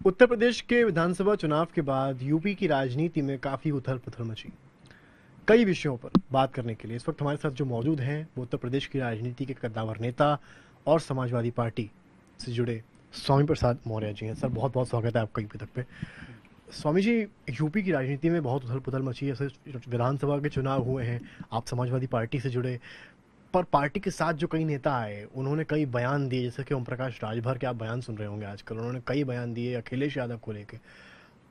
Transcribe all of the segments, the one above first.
उत्तर प्रदेश के विधानसभा चुनाव के बाद यूपी की राजनीति में काफी उथल-पुथल मची। कई विषयों पर बात करने के लिए इस वक्त हमारे साथ जो मौजूद हैं वो उत्तर प्रदेश की राजनीति के कद्दावर नेता और समाजवादी पार्टी से जुड़े स्वामी प्रसाद मौर्य जी हैं। सर, बहुत बहुत स्वागत है आपका यूपी तक पे। स्वामी जी, यूपी की राजनीति में बहुत उथल-पुथल मची है। विधानसभा के चुनाव हुए हैं, आप समाजवादी पार्टी से जुड़े, पर पार्टी के साथ जो कई नेता आए उन्होंने कई बयान दिए, जैसे कि ओम प्रकाश राजभर के आप बयान सुन रहे होंगे आजकल। उन्होंने कई बयान दिए अखिलेश यादव को लेके।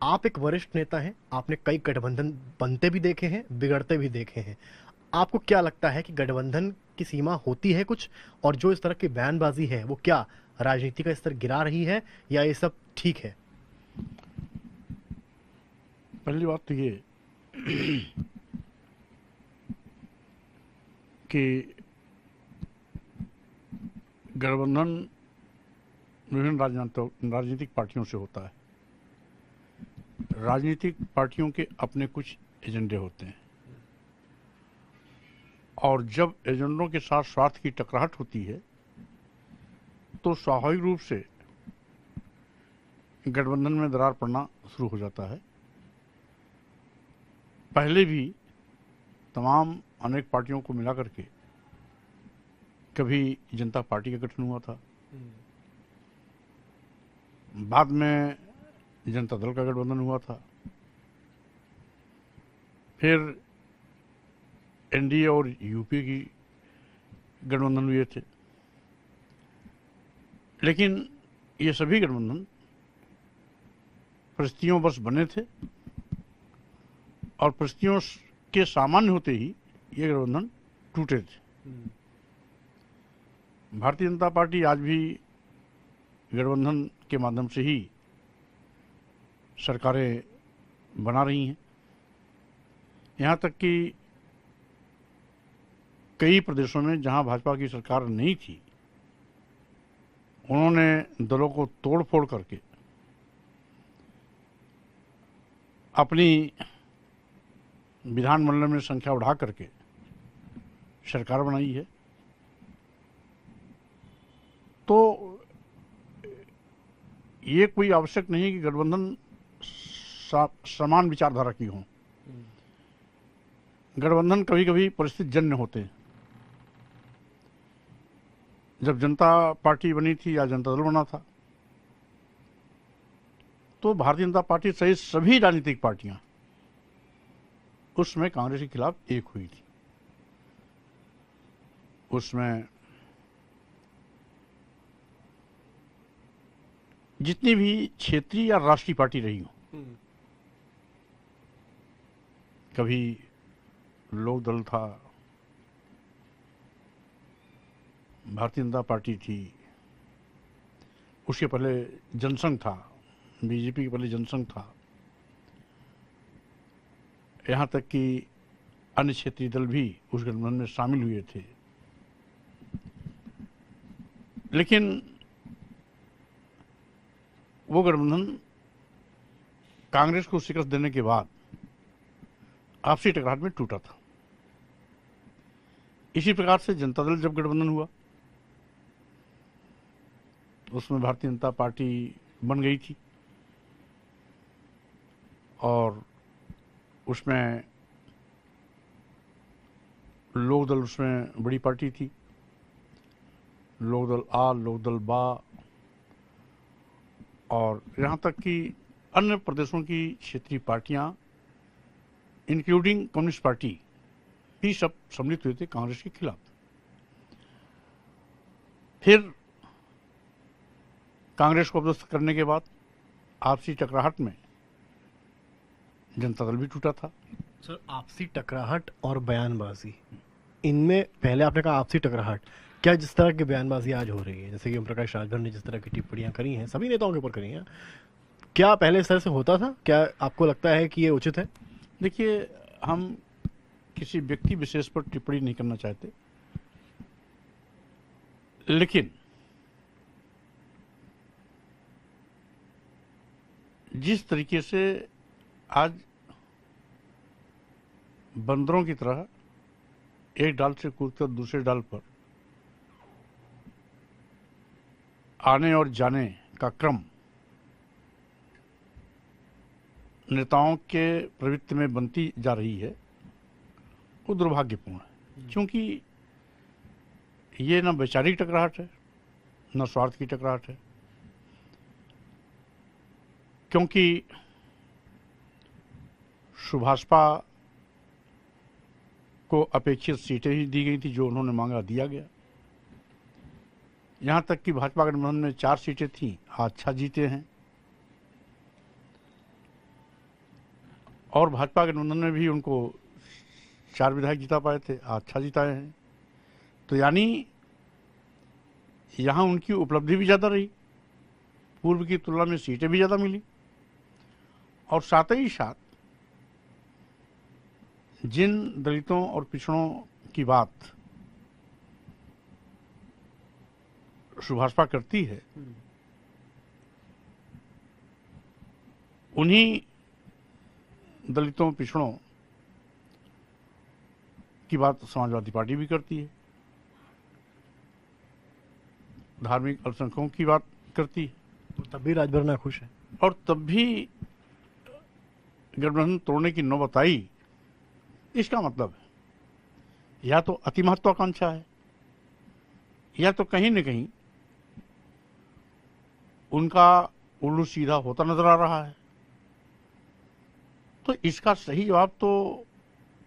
आप एक वरिष्ठ नेता हैं, आपने कई गठबंधन बनते भी देखे हैं, बिगड़ते भी देखे हैं। आपको क्या लगता है कि गठबंधन की सीमा होती है कुछ, और जो इस तरह की बयानबाजी है वो क्या राजनीति का स्तर गिरा रही है या ये सब ठीक है? पहली बात तो ये कि गठबंधन विभिन्न राजनीतिक पार्टियों से होता है। राजनीतिक पार्टियों के अपने कुछ एजेंडे होते हैं और जब एजेंडों के साथ स्वार्थ की टकराहट होती है तो स्वाभाविक रूप से गठबंधन में दरार पड़ना शुरू हो जाता है। पहले भी तमाम अनेक पार्टियों को मिला करके कभी जनता पार्टी का गठन हुआ था, बाद में जनता दल का गठबंधन हुआ था, फिर एनडीए और यूपी की गठबंधन हुए थे। लेकिन ये सभी गठबंधन परिस्थितियों बस बने थे और परिस्थितियों के सामान्य होते ही ये गठबंधन टूटे थे। भारतीय जनता पार्टी आज भी गठबंधन के माध्यम से ही सरकारें बना रही हैं। यहाँ तक कि कई प्रदेशों में जहाँ भाजपा की सरकार नहीं थी, उन्होंने दलों को तोड़ फोड़ करके अपनी विधानमंडल में संख्या बढ़ा करके सरकार बनाई है। तो ये कोई आवश्यक नहीं कि गठबंधन समान विचारधारा की हो। गठबंधन कभी कभी परिस्थिति जन्य होते हैं। जब जनता पार्टी बनी थी या जनता दल बना था तो भारतीय जनता पार्टी सहित सभी राजनीतिक पार्टियां उसमें कांग्रेस के खिलाफ एक हुई थी। उसमें जितनी भी क्षेत्रीय या राष्ट्रीय पार्टी रही हो, कभी लोक दल था, भारतीय जनता पार्टी थी, उसके पहले जनसंघ था, बीजेपी के पहले जनसंघ था, यहाँ तक कि अन्य क्षेत्रीय दल भी उस गठबंधन में शामिल हुए थे। लेकिन वो गठबंधन कांग्रेस को शिकस्त देने के बाद आपसी टकराहट में टूटा था। इसी प्रकार से जनता दल जब गठबंधन हुआ उसमें भारतीय जनता पार्टी बन गई थी और उसमें लोक दल उसमें बड़ी पार्टी थी। लोक दल आ, लोक दल बा और यहाँ तक कि अन्य प्रदेशों की क्षेत्रीय पार्टियां इंक्लूडिंग कम्युनिस्ट पार्टी भी सब सम्मिलित हुए थे कांग्रेस के खिलाफ। फिर कांग्रेस को पदस्थ करने के बाद आपसी टकराहट में जनता दल भी टूटा था। सर, आपसी टकराहट और बयानबाजी, इनमें पहले आपने कहा आपसी टकराहट, क्या जिस तरह की बयानबाजी आज हो रही है, जैसे कि ओम प्रकाश राजभर ने जिस तरह की टिप्पणियां करी हैं, सभी नेताओं के ऊपर करी हैं, क्या पहले इस तरह से होता था? क्या आपको लगता है कि ये उचित है? देखिए, हम किसी व्यक्ति विशेष पर टिप्पणी नहीं करना चाहते, लेकिन जिस तरीके से आज बंदरों की तरह एक डाल से कूदकर दूसरे डाल पर आने और जाने का क्रम नेताओं के प्रवृत्ति में बनती जा रही है वो दुर्भाग्यपूर्ण है, क्योंकि ये न वैचारिक टकराहट है न स्वार्थ की टकराहट है। क्योंकि सुभाषपा को अपेक्षित सीटें ही दी गई थी, जो उन्होंने मांगा दिया गया। यहां तक कि भाजपा गठबंधन में 4 सीटें थीं, अच्छा जीते हैं, और भाजपा गठबंधन में भी उनको 4 विधायक जिता पाए थे, अच्छा जिताए हैं। तो यानी यहां उनकी उपलब्धि भी ज़्यादा रही, पूर्व की तुलना में सीटें भी ज़्यादा मिली, और साथ ही साथ जिन दलितों और पिछड़ों की बात सुभाषपा करती है, उन्हीं दलितों पिछड़ों की बात समाजवादी पार्टी भी करती है, धार्मिक अल्पसंख्यकों की बात करती है, तो तब भी राजभर नाखुश है। और तब भी गठबंधन तोड़ने की नौबत आई। इसका मतलब है या तो अति महत्वाकांक्षा है, या तो कहीं न कहीं उनका उल्लू सीधा होता नजर आ रहा है। तो इसका सही जवाब तो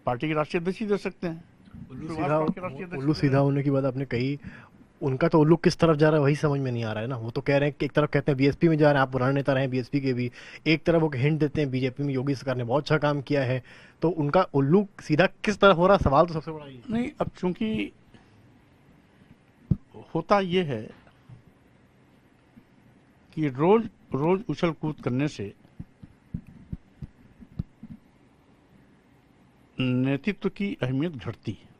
पार्टी के राष्ट्रीय अध्यक्ष ही दे सकते हैं। उल्लू सीधा होने की बात आपने कही, उनका तो उल्लू किस तरफ जा रहा है वही समझ में नहीं आ रहा है ना। वो तो कह रहे हैं कि एक तरफ कहते हैं बीएसपी में जा रहे हैं, आप पुराने नेता रहे हैं बीएसपी के भी, एक तरफ वो हिंट देते हैं बीजेपी में योगी सरकार ने बहुत अच्छा काम किया है। तो उनका उल्लू सीधा किस तरफ हो रहा है, सवाल तो सबसे बड़ा ये नहीं। अब चूंकि होता ये है कि रोज रोज उछल कूद करने से नेतृत्व की अहमियत घटती है,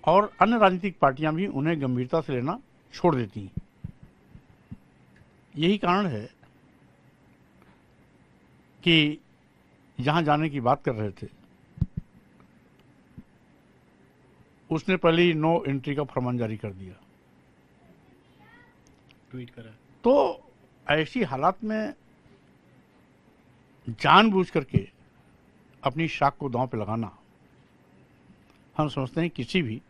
और अन्य राजनीतिक पार्टियां भी उन्हें गंभीरता से लेना छोड़ देती हैं। यही कारण है कि जहां जाने की बात कर रहे थे, उसने पहले ही नो एंट्री का फरमान जारी कर दिया, ट्वीट करा। तो ऐसी हालात में जानबूझ करके अपनी शाख को दांव पे लगाना, हम समझते हैं किसी भी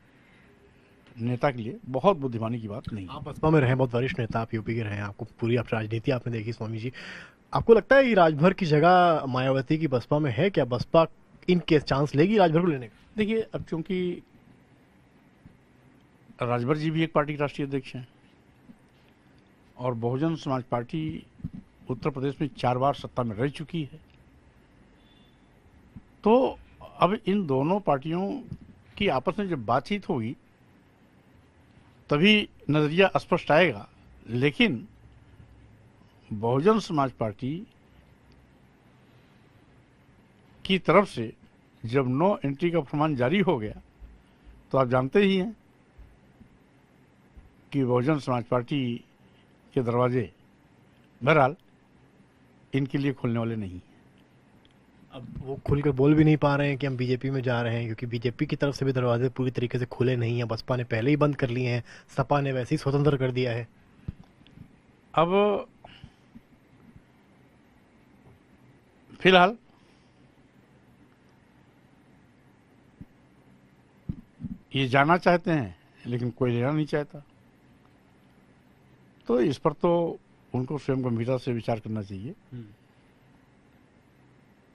नेता के लिए बहुत बुद्धिमानी की बात नहीं। आप बसपा में रहे, बहुत वरिष्ठ नेता, आप यूपी के रहे, आपको पूरी आप राजनीति आपने देखी स्वामी जी, आपको लगता है ये राजभर की जगह मायावती की बसपा में है क्या? बसपा इन केस चांस लेगी राजभर को लेने का? देखिए, अब चूंकि राजभर जी भी एक पार्टी के राष्ट्रीय अध्यक्ष हैं, और बहुजन समाज पार्टी उत्तर प्रदेश में 4 बार सत्ता में रह चुकी है, तो अब इन दोनों पार्टियों की आपस में जब बातचीत होगी तभी नजरिया स्पष्ट आएगा। लेकिन बहुजन समाज पार्टी की तरफ से जब नो एंट्री का फरमान जारी हो गया, तो आप जानते ही हैं कि बहुजन समाज पार्टी के दरवाजे बहरहाल इनके लिए खुलने वाले नहीं। अब वो खुलकर बोल भी नहीं पा रहे हैं कि हम बीजेपी में जा रहे हैं, क्योंकि बीजेपी की तरफ से भी दरवाजे पूरी तरीके से खुले नहीं हैं, बसपा ने पहले ही बंद कर लिए हैं, सपा ने वैसे ही स्वतंत्र कर दिया है। अब फिलहाल ये जाना चाहते हैं, लेकिन कोई लेना नहीं चाहता, तो इस पर तो उनको स्वयं गंभीरता से विचार करना चाहिए।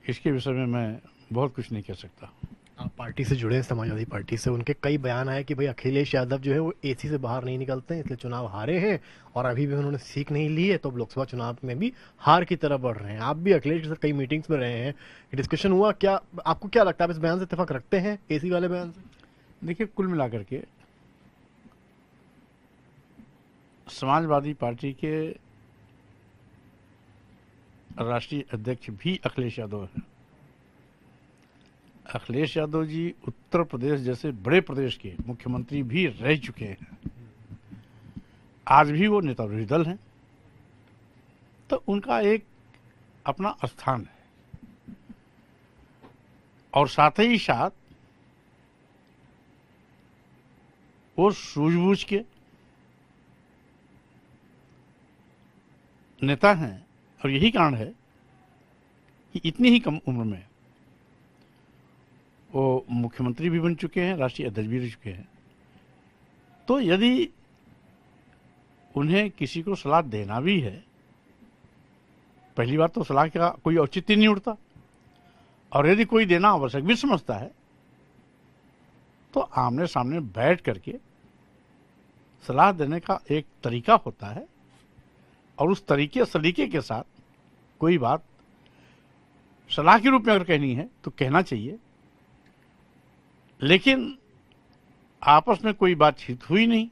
इसके विषय में मैं बहुत कुछ नहीं कह सकता। आप पार्टी से जुड़े हैं, समाजवादी पार्टी से, उनके कई बयान आए कि भाई अखिलेश यादव जो है वो एसी से बाहर नहीं निकलते हैं, इसलिए चुनाव हारे हैं, और अभी भी उन्होंने सीख नहीं ली है, तो अब लोकसभा चुनाव में भी हार की तरफ बढ़ रहे हैं। आप भी अखिलेश के साथ कई मीटिंग्स में रहे हैं, डिस्कशन हुआ, क्या आपको क्या लगता है, आप इस बयान से इत्तेफाक रखते हैं, एसी वाले बयान से? देखिए, कुल मिलाकर के समाजवादी पार्टी के राष्ट्रीय अध्यक्ष भी अखिलेश यादव हैं। अखिलेश यादव जी उत्तर प्रदेश जैसे बड़े प्रदेश के मुख्यमंत्री भी रह चुके हैं, आज भी वो नेता विरोधी दल हैं, तो उनका एक अपना स्थान है, और साथ ही साथ वो सूझबूझ के नेता हैं, और यही कारण है कि इतनी ही कम उम्र में वो मुख्यमंत्री भी बन चुके हैं, राष्ट्रीय अध्यक्ष भी रह चुके हैं। तो यदि उन्हें किसी को सलाह देना भी है, पहली बात तो सलाह का कोई औचित्य नहीं उठता, और यदि कोई देना आवश्यक भी समझता है तो आमने सामने बैठ करके सलाह देने का एक तरीका होता है, और उस सलीके के साथ कोई बात सलाह के रूप में अगर कहनी है तो कहना चाहिए। लेकिन आपस में कोई बातचीत हुई नहीं,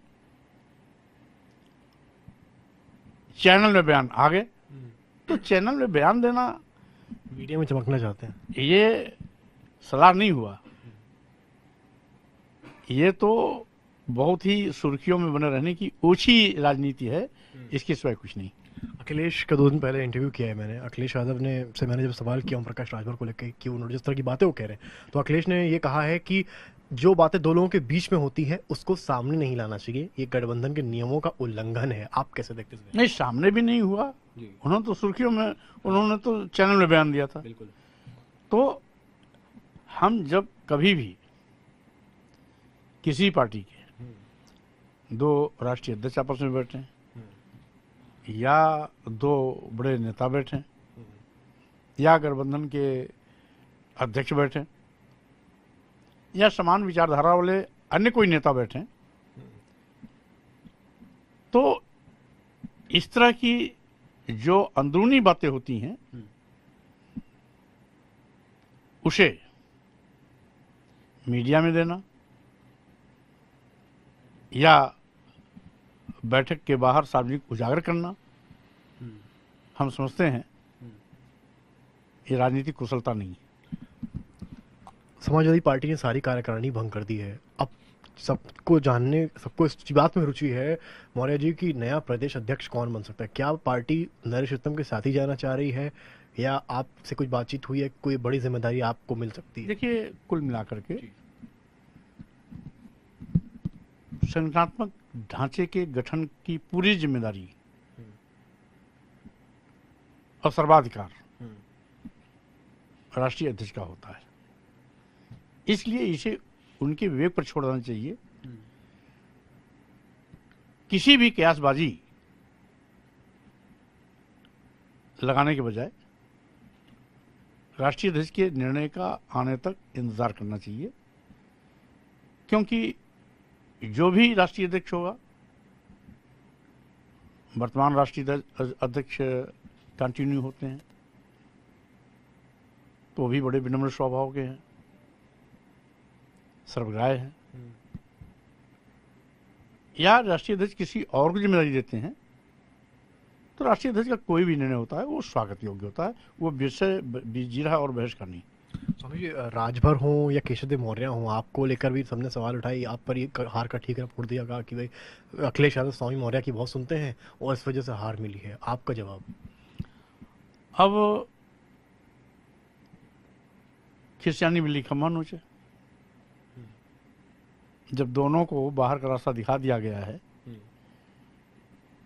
चैनल में बयान आ गए, तो चैनल में बयान देना, मीडिया में चमकना चाहते हैं, ये सलाह नहीं हुआ। ये तो बहुत ही सुर्खियों में बने रहने की ओछी राजनीति है, इसके सिवाय कुछ नहीं। अखिलेश का 2 दिन पहले इंटरव्यू किया है मैंने। अखिलेश यादव ने से मैंने जब सवाल किया ओम प्रकाश राजभर को लेकर कि उन्होंने जिस तरह की बातें वो कह रहे हैं, तो अखिलेश ने ये कहा है कि जो बातें 2 लोगों के बीच में होती है उसको सामने नहीं लाना चाहिए, ये गठबंधन के नियमों का उल्लंघन है। आप कैसे देखते हैं? नहीं, सामने भी नहीं हुआ, उन्होंने तो सुर्खियों में, उन्होंने तो चैनल में बयान दिया था। बिल्कुल। तो हम जब कभी भी किसी पार्टी के 2 राष्ट्रीय अध्यक्ष आपस में बैठे या 2 बड़े नेता बैठे या गठबंधन के अध्यक्ष बैठे या समान विचारधारा वाले अन्य कोई नेता बैठे, तो इस तरह की जो अंदरूनी बातें होती हैं उसे मीडिया में देना या बैठक के बाहर सार्वजनिक उजागर करना, हम समझते हैं ये राजनीतिक कुशलता नहीं है। समाजवादी पार्टी ने सारी कार्यकारिणी भंग कर दी है। अब सबको इस बात में रुचि है मौर्य जी की नया प्रदेश अध्यक्ष कौन बन सकता है। क्या पार्टी नरेश उत्तम के साथ ही जाना चाह रही है या आपसे कुछ बातचीत हुई है, कोई बड़ी जिम्मेदारी आपको मिल सकती है? देखिए, कुल मिलाकर के संगठनात्मक ढांचे के गठन की पूरी जिम्मेदारी और सर्वाधिकार राष्ट्रीय अध्यक्ष का होता है, इसलिए इसे उनके विवेक पर छोड़ देना चाहिए। किसी भी कयासबाजी लगाने के बजाय राष्ट्रीय अध्यक्ष के निर्णय का आने तक इंतजार करना चाहिए, क्योंकि जो भी राष्ट्रीय अध्यक्ष होगा, वर्तमान राष्ट्रीय अध्यक्ष कंटिन्यू होते हैं तो भी बड़े विनम्र स्वभाव के हैं, सर्वग्राही हैं, या राष्ट्रीय अध्यक्ष किसी और को जिम्मेदारी देते हैं तो राष्ट्रीय अध्यक्ष का कोई भी निर्णय होता है वो स्वागत योग्य होता है, वो विषय जीरा और बहस का नहीं। स्वामी जी, राजभर हो या केशवदेव मौर्य हो, आपको लेकर भी सबने सवाल उठाई, आप पर ये हार का ठीकरा फोड़ दिया, कहा कि भाई अखिलेश यादव स्वामी मौर्य की बहुत सुनते हैं और इस वजह से हार मिली है। आपका जवाब? अब खिसियानी बिल्ली खम्मा नोचे, जब दोनों को बाहर का रास्ता दिखा दिया गया है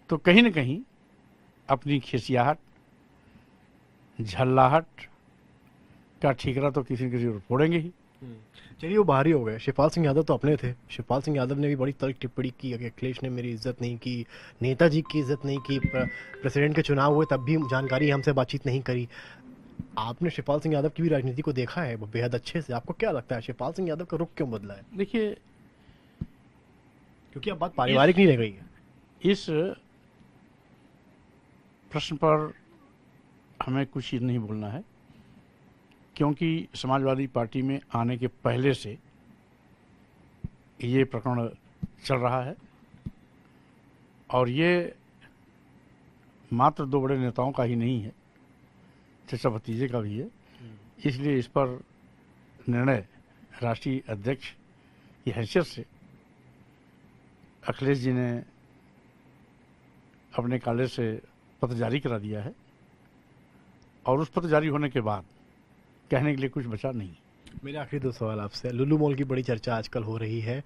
तो कहीं न कहीं अपनी खिसियाहट, झल्लाहट का ठीकरा तो किसी न किसी को फोड़ेंगे ही। चलिए, वो बाहर ही हो गए। शिवपाल सिंह यादव तो अपने थे। शिवपाल सिंह यादव ने भी बड़ी तल्ख टिप्पणी की कि अखिलेश ने मेरी इज्जत नहीं की, नेताजी की इज्जत नहीं की, प्रेसिडेंट के चुनाव हुए तब भी जानकारी हमसे बातचीत नहीं करी। आपने शिवपाल सिंह यादव की भी राजनीति को देखा है बेहद अच्छे से, आपको क्या लगता है शिवपाल सिंह यादव का रुख क्यों बदला है? देखिए, क्योंकि अब बात पारिवारिक नहीं रह गई है। इस प्रश्न पर हमें कुछ ही नहीं बोलना है, क्योंकि समाजवादी पार्टी में आने के पहले से ये प्रकरण चल रहा है और ये मात्र 2 बड़े नेताओं का ही नहीं है, चचा भतीजे का भी है। इसलिए इस पर निर्णय राष्ट्रीय अध्यक्ष की हैसियत से अखिलेश जी ने अपने कार्यालय से पत्र जारी करा दिया है और उस पत्र जारी होने के बाद कहने के लिए कुछ बचा नहीं। मेरे आखिरी दो सवाल आपसे। लुलु मॉल की बड़ी चर्चा आजकल हो रही है,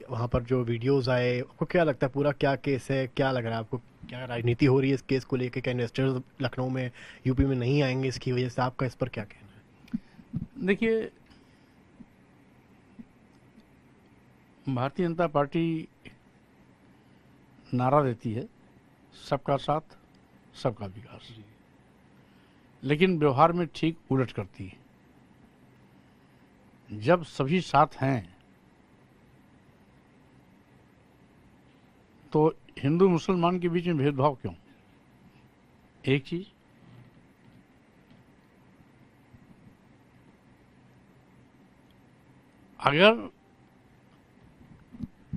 वहाँ पर जो वीडियोस आए, आपको क्या लगता है पूरा क्या केस है, क्या लग रहा है आपको, क्या राजनीति हो रही है इस केस को लेकर? क्या इन्वेस्टर्स लखनऊ में, यूपी में नहीं आएंगे इसकी वजह से? आपका इस पर क्या कहना है? देखिए, भारतीय जनता पार्टी नारा देती है सबका साथ सबका विकास, लेकिन व्यवहार में ठीक उलट करती है। जब सभी साथ हैं तो हिंदू मुसलमान के बीच में भेदभाव क्यों? एक चीज, अगर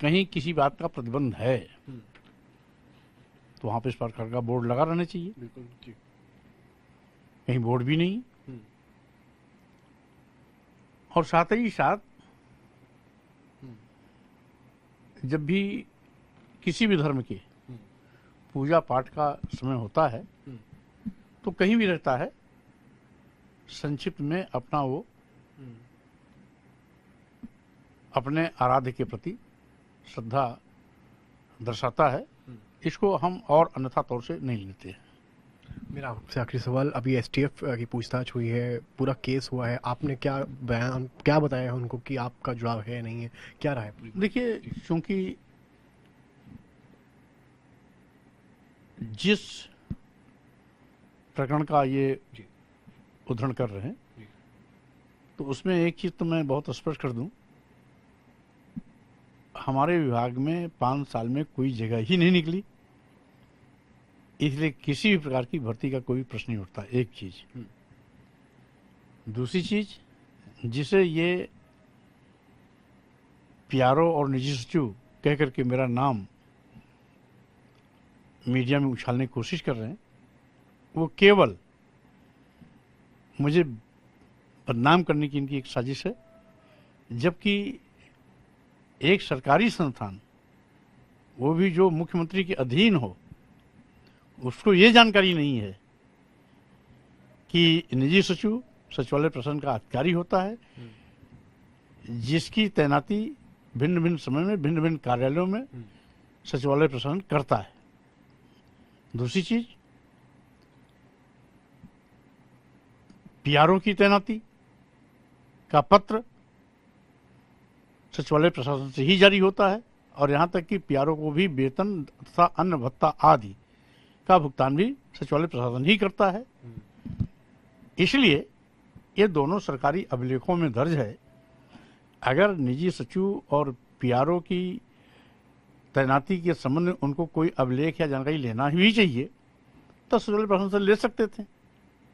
कहीं किसी बात का प्रतिबंध है तो वहां पे इस प्रकार का बोर्ड लगा रहना चाहिए। बिल्कुल ठीक। कहीं बोर्ड भी नहीं, और साथ ही साथ जब भी किसी भी धर्म के पूजा पाठ का समय होता है तो कहीं भी रहता है, संक्षिप्त में अपना वो अपने आराध्य के प्रति श्रद्धा दर्शाता है। इसको हम और अन्यथा तौर से नहीं लेते हैं। मेरा आपसे आखिरी सवाल, अभी एसटीएफ की पूछताछ हुई है, पूरा केस हुआ है, आपने क्या बयान, क्या बताया है उनको कि आपका जुड़ाव है नहीं है, क्या रहा है पूरी? देखिए, क्योंकि जिस प्रकरण का ये उद्धरण कर रहे हैं तो उसमें एक चीज तो मैं बहुत स्पष्ट कर दूं, हमारे विभाग में 5 साल में कोई जगह ही नहीं निकली, इसलिए किसी भी प्रकार की भर्ती का कोई प्रश्न नहीं उठता। एक चीज। दूसरी चीज, जिसे ये प्यारो और निजी सचिव कह करके मेरा नाम मीडिया में उछालने की कोशिश कर रहे हैं, वो केवल मुझे बदनाम करने की इनकी एक साजिश है। जबकि एक सरकारी संस्थान, वो भी जो मुख्यमंत्री के अधीन हो, उसको ये जानकारी नहीं है कि निजी सचिव सचिवालय प्रशासन का अधिकारी होता है, जिसकी तैनाती भिन्न भिन्न समय में भिन्न भिन्न कार्यालयों में सचिवालय प्रशासन करता है। दूसरी चीज, पीआरओ की तैनाती का पत्र सचिवालय प्रशासन से ही जारी होता है, और यहां तक कि पीआरओ को भी वेतन तथा अन्य भत्ता आदि का भुगतान भी सचिवालय प्रशासन ही करता है। इसलिए ये दोनों सरकारी अभिलेखों में दर्ज है। अगर निजी सचिव और पीआरओ की तैनाती के संबंध में उनको कोई अभिलेख या जानकारी लेना ही चाहिए तो सचिवालय प्रशासन से ले सकते थे।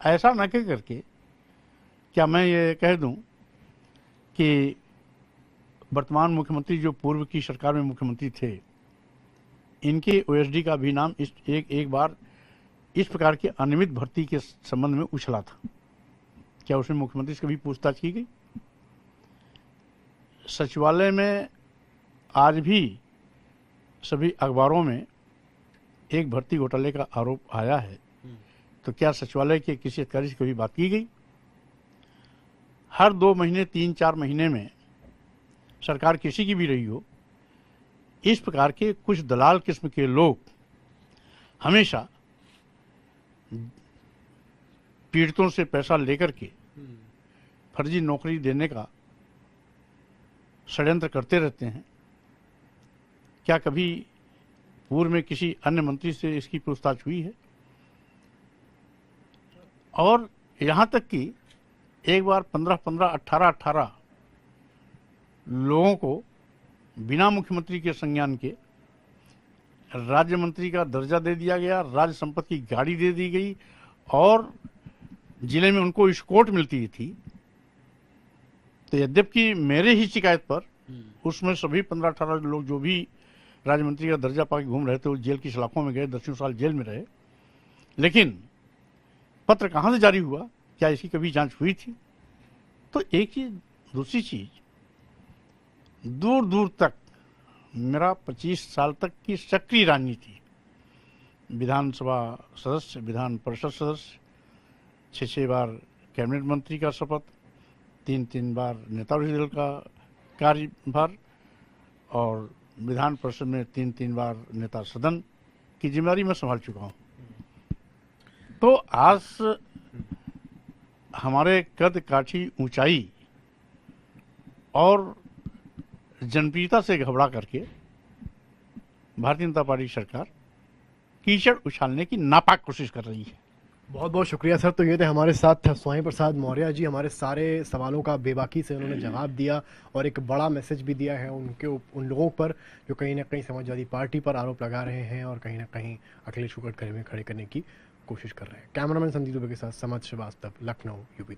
ऐसा न कह करके क्या मैं ये कह दूं कि वर्तमान मुख्यमंत्री जो पूर्व की सरकार में मुख्यमंत्री थे, इनके ओएसडी का भी नाम एक बार इस प्रकार के अनियमित भर्ती के संबंध में उछला था। क्या उसमें मुख्यमंत्री से कभी पूछताछ की गई? सचिवालय में आज भी सभी अखबारों में एक भर्ती घोटाले का आरोप आया है, तो क्या सचिवालय के किसी अधिकारी से कभी बात की गई? हर 2 महीने 3-4 महीने में सरकार किसी की भी रही हो, इस प्रकार के कुछ दलाल किस्म के लोग हमेशा पीड़ितों से पैसा लेकर के फर्जी नौकरी देने का षड्यंत्र करते रहते हैं। क्या कभी पूर्व में किसी अन्य मंत्री से इसकी पूछताछ हुई है? और यहां तक कि एक बार 15-15, 18-18 लोगों को बिना मुख्यमंत्री के संज्ञान के राज्य मंत्री का दर्जा दे दिया गया, राज्य संपत्ति की गाड़ी दे दी गई, और जिले में उनको स्कॉट मिलती थी। तो यद्यपि मेरे ही शिकायत पर उसमें सभी 15-18 लोग जो भी राज्य मंत्री का दर्जा पाकर घूम रहे थे, वो जेल की सलाखों में गए, 10 साल जेल में रहे। लेकिन पत्र कहां से जारी हुआ? क्या इसकी कभी जांच हुई थी? तो एक चीज। दूसरी चीज, दूर दूर तक मेरा 25 साल तक की सक्रिय राजनीति, विधानसभा सदस्य, विधान परिषद सदस्य, 6 बार कैबिनेट मंत्री का शपथ, 3 बार नेता विरोधी दल का कार्यभार और विधान परिषद में 3 बार नेता सदन की जिम्मेदारी मैं संभाल चुका हूँ। तो आज हमारे कद काठी ऊंचाई और जनप्रियता से घबरा करके भारतीय जनता पार्टी सरकार कीचड़ उछालने की नापाक कोशिश कर रही है। बहुत बहुत शुक्रिया सर। तो ये थे हमारे साथ स्वामी प्रसाद मौर्य जी। हमारे सारे सवालों का बेबाकी से उन्होंने जवाब दिया और एक बड़ा मैसेज भी दिया है उन लोगों पर जो कहीं ना कहीं समाजवादी पार्टी पर आरोप लगा रहे हैं और कहीं ना कहीं अखिलेश को कटघरे में खड़े करने की कोशिश कर रहे हैं। कैमरामैन संदीप दुबे के साथ समझ श्रीवास्तव, लखनऊ, यूपी।